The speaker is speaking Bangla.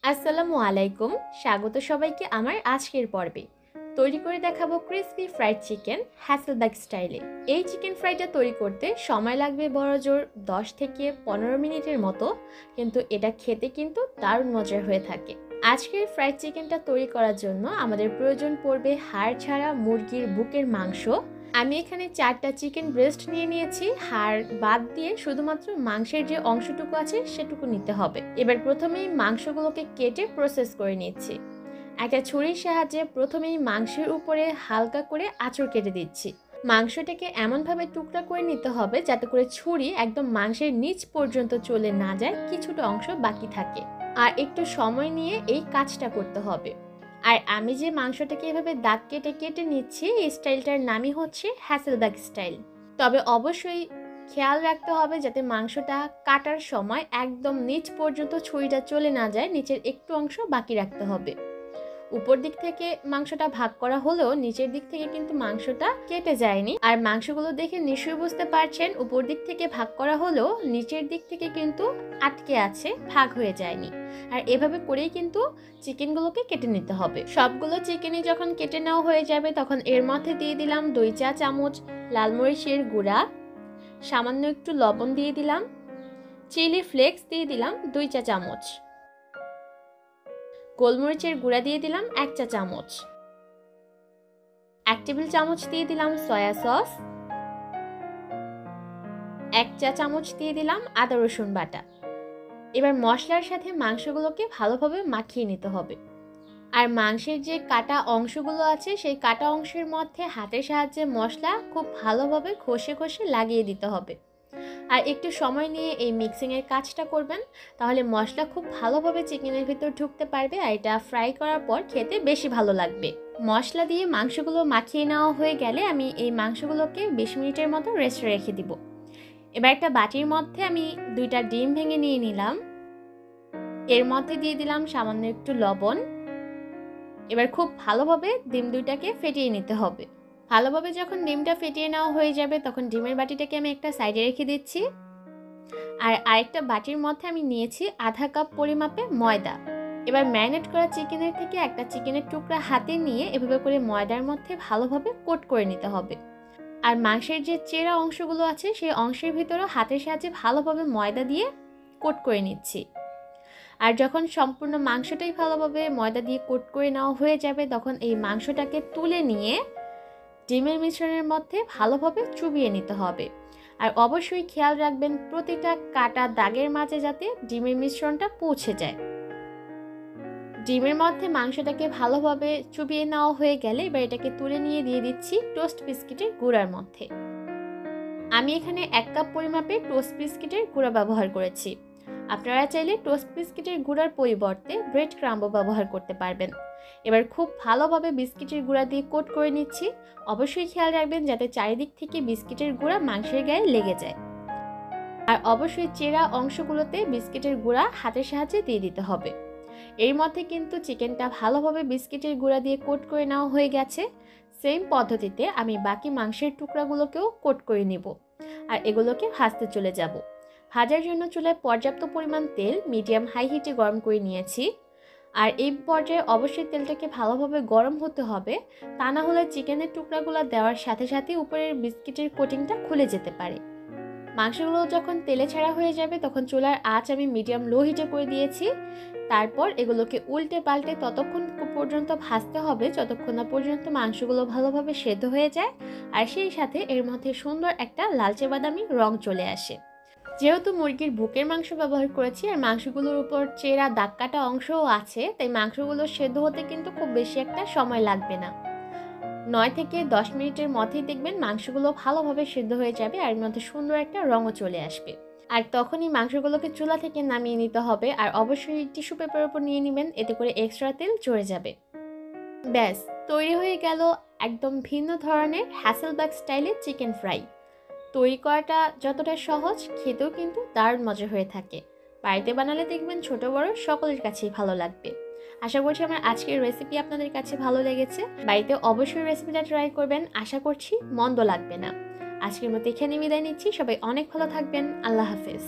আসসালামু আলাইকুম। স্বাগত সবাইকে আমার আজকের পর্বে। তৈরি করে দেখাবো ক্রিসপি ফ্রাইড চিকেন হ্যাসেলবাগ স্টাইলে। এই চিকেন ফ্রাইটা তৈরি করতে সময় লাগবে বড়জোর 10 থেকে 15 মিনিটের মতো, কিন্তু এটা খেতে কিন্তু দারুণ মজার হয়ে থাকে। আজকের ফ্রাইড চিকেনটা তৈরি করার জন্য আমাদের প্রয়োজন পড়বে হাড় ছাড়া মুরগির বুকের মাংস। আমি এখানে 4টা চিকেন ব্রেস্ট নিয়ে নিয়েছি। হাড় বাদ দিয়ে শুধুমাত্র মাংসের যে অংশটুকু আছে সেটুকু নিতে হবে। এবার প্রথমেই মাংসগুলোকে কেটে প্রসেস করে নিচ্ছি। একটা ছুরির সাহায্যে প্রথমেই মাংসের উপরে হালকা করে আঁচড় কেটে দিচ্ছি। মাংসটাকে এমনভাবে টুকরা করে নিতে হবে যাতে করে ছুরি একদম মাংসের নিচ পর্যন্ত চলে না যায়, কিছুটা অংশ বাকি থাকে। আর একটু সময় নিয়ে এই কাজটা করতে হবে। আর আমি যে মাংসটাকে এভাবে দাগ কেটে কেটে নিচ্ছি, এই স্টাইলটার নামই হচ্ছে হ্যাসেলবাগ স্টাইল। তবে অবশ্যই খেয়াল রাখতে হবে যাতে মাংসটা কাটার সময় একদম নিচ পর্যন্ত ছুরিটা চলে না যায়, নিচের একটু অংশ বাকি রাখতে হবে। উপর দিক থেকে মাংসটা ভাগ করা হলেও নিচের দিক থেকে কিন্তু মাংসটা কেটে যায়নি। আর মাংসগুলো দেখে নিশ্চয়ই বুঝতে পারছেন, উপর দিক থেকে ভাগ করা হলেও নিচের দিক থেকে কিন্তু আটকে আছে, ভাগ হয়ে যায়নি। আর এভাবে করেই কিন্তু চিকেনগুলোকে কেটে নিতে হবে। সবগুলো চিকেনই যখন কেটে নেওয়া হয়ে যাবে তখন এর মধ্যে দিয়ে দিলাম 2 চা চামচ লাল মরিচের গুঁড়া, সামান্য একটু লবণ দিয়ে দিলাম, চিলি ফ্লেক্স দিয়ে দিলাম 2 চা চামচ, গোলমরিচের গুঁড়া দিয়ে দিলাম 1 চা চামচ, 1 টেবিল চামচ দিয়ে দিলাম সয়া সস, 1 চা চামচ দিয়ে দিলাম আদা রসুন বাটা। এবার মশলার সাথে মাংসগুলোকে ভালোভাবে মাখিয়ে নিতে হবে। আর মাংসের যে কাটা অংশগুলো আছে সেই কাটা অংশের মধ্যে হাতের সাহায্যে মশলা খুব ভালোভাবে ঘষে ঘষে লাগিয়ে দিতে হবে। আর একটু সময় নিয়ে এই মিক্সিংয়ের কাজটা করবেন, তাহলে মশলা খুব ভালোভাবে চিকেনের ভিতর ঢুকতে পারবে আর এটা ফ্রাই করার পর খেতে বেশি ভালো লাগবে। মশলা দিয়ে মাংসগুলো মাখিয়ে নেওয়া হয়ে গেলে আমি এই মাংসগুলোকে 20 মিনিটের মতো রেস্টে রেখে দিব। এবার একটা বাটির মধ্যে আমি 2টা ডিম ভেঙে নিয়ে নিলাম। এর মধ্যে দিয়ে দিলাম সামান্য একটু লবণ। এবার খুব ভালোভাবে ডিম 2টাকে ফেটিয়ে নিতে হবে। ভালোভাবে যখন ডিমটা ফেটিয়ে নেওয়া হয়ে যাবে তখন ডিমের বাটিটাকে আমি একটা সাইডে রেখে দিচ্ছি। আর আরেকটা বাটির মধ্যে আমি নিয়েছি আধা কাপ পরিমাপে ময়দা। এবার ম্যারিনেট করা চিকেনের থেকে একটা চিকেনের টুকরা হাতে নিয়ে এভাবে করে ময়দার মধ্যে ভালোভাবে কোট করে নিতে হবে। আর মাংসের যে চেরা অংশগুলো আছে সেই অংশের ভিতরেও হাতের সাহায্যে ভালোভাবে ময়দা দিয়ে কোট করে নিচ্ছি। আর যখন সম্পূর্ণ মাংসটাই ভালোভাবে ময়দা দিয়ে কোট করে নেওয়া হয়ে যাবে তখন এই মাংসটাকে তুলে নিয়ে ডিমের মিশ্রণের মধ্যে ভালোভাবে চুবিয়ে নিতে হবে। আর অবশ্যই খেয়াল রাখবেন প্রতিটা কাটা দাগের মাঝে যাতে ডিমের মিশ্রণটা পৌঁছে যায়। ডিমের মধ্যে মাংসটাকে ভালোভাবে চুবিয়ে নেওয়া হয়ে গেলে এবার এটাকে তুলে নিয়ে দিয়ে দিচ্ছি টোস্ট বিস্কিটের গুঁড়ার মধ্যে। আমি এখানে 1 কাপ পরিমাপে টোস্ট বিস্কিটের গুঁড়া ব্যবহার করেছি। আপনারা চাইলে টোস্ট বিস্কিটের গুঁড়ার পরিবর্তে ব্রেড ক্রাম্বও ব্যবহার করতে পারবেন। এবার খুব ভালোভাবে বিস্কিটের গুঁড়া দিয়ে কোট করে নিচ্ছি। অবশ্যই খেয়াল রাখবেন যাতে চারিদিক থেকে বিস্কিটের গুঁড়া মাংসের গায়ে লেগে যায়। আর অবশ্যই চেরা অংশগুলোতে বিস্কিটের গুঁড়া হাতের সাহায্যে দিয়ে দিতে হবে। এর মধ্যে কিন্তু চিকেনটা ভালোভাবে বিস্কিটের গুঁড়া দিয়ে কোট করে নেওয়া হয়ে গেছে। সেম পদ্ধতিতে আমি বাকি মাংসের টুকরাগুলোকেও কোট করে নিব আর এগুলোকে ভাজতে চলে যাব। ভাজার জন্য চুলায় পর্যাপ্ত পরিমাণ তেল মিডিয়াম হাই হিটে গরম করে নিয়েছি। আর এই পর্যায়ে অবশ্যই তেলটাকে ভালোভাবে গরম হতে হবে, তা না হলে চিকেনের টুকরাগুলো দেওয়ার সাথে সাথে উপরের বিস্কিটের কোটিংটা খুলে যেতে পারে। মাংসগুলো যখন তেলে ছাড়া হয়ে যাবে তখন চুলার আঁচ আমি মিডিয়াম লো হিটে করে দিয়েছি। তারপর এগুলোকে উল্টে পাল্টে ততক্ষণ পর্যন্ত ভাজতে হবে যতক্ষণ না পর্যন্ত মাংসগুলো ভালোভাবে সেদ্ধ হয়ে যায় আর সেই সাথে এর মধ্যে সুন্দর একটা লালচে বাদামি রং চলে আসে। যেহেতু মুরগির বুকের মাংস ব্যবহার করেছি আর মাংসগুলোর উপর চেরা দাগ কাটা অংশও আছে, তাই মাংসগুলো সেদ্ধ হতে কিন্তু খুব বেশি একটা সময় লাগবে না। 9 থেকে 10 মিনিটের মধ্যেই দেখবেন মাংসগুলো ভালোভাবে সেদ্ধ হয়ে যাবে আর এর মধ্যে সুন্দর একটা রঙও চলে আসবে। আর তখনই মাংসগুলোকে চুলা থেকে নামিয়ে নিতে হবে আর অবশ্যই টিস্যু পেপারের উপর নিয়ে নেবেন, এতে করে এক্সট্রা তেল ঝরে যাবে। ব্যাস তৈরি হয়ে গেল একদম ভিন্ন ধরনের হ্যাসেলবাগ স্টাইলে চিকেন ফ্রাই। তৈরি করাটা যতটা সহজ, খেতেও কিন্তু দারুণ মজা হয়ে থাকে। বাড়িতে বানালে দেখবেন ছোট বড় সকলের কাছেই ভালো লাগবে। আশা করছি আমার আজকের রেসিপি আপনাদের কাছে ভালো লেগেছে। বাড়িতে অবশ্যই রেসিপিটা ট্রাই করবেন, আশা করছি মন্দ লাগবে না। আজকের মতো এখানে বিদায় নিচ্ছি। সবাই অনেক ভালো থাকবেন। আল্লাহ হাফেজ।